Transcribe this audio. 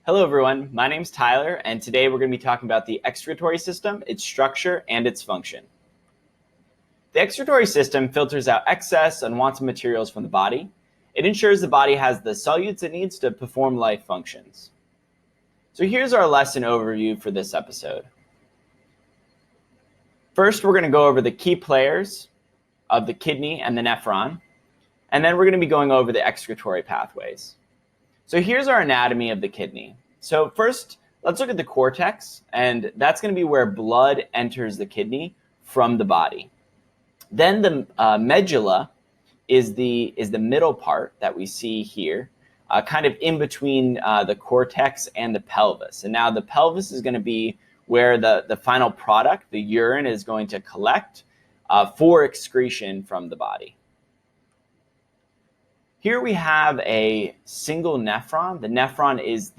Hello everyone, my name's Tyler, and today we're going to be talking about the excretory system, its structure, and its function. The excretory system filters out excess, unwanted materials from the body. It ensures the body has the solutes it needs to perform life functions. So here's our lesson overview for this episode. First, we're going to go over the key players of the kidney and the nephron, and then we're going to be going over the excretory pathways. So here's our anatomy of the kidney. So first, let's look at the cortex, and that's going to be where blood enters the kidney from the body. Then the medulla is the middle part that we see here, kind of in between the cortex and the pelvis. And now the pelvis is going to be where the final product, the urine, is going to collect for excretion from the body. Here we have a single nephron. The nephron is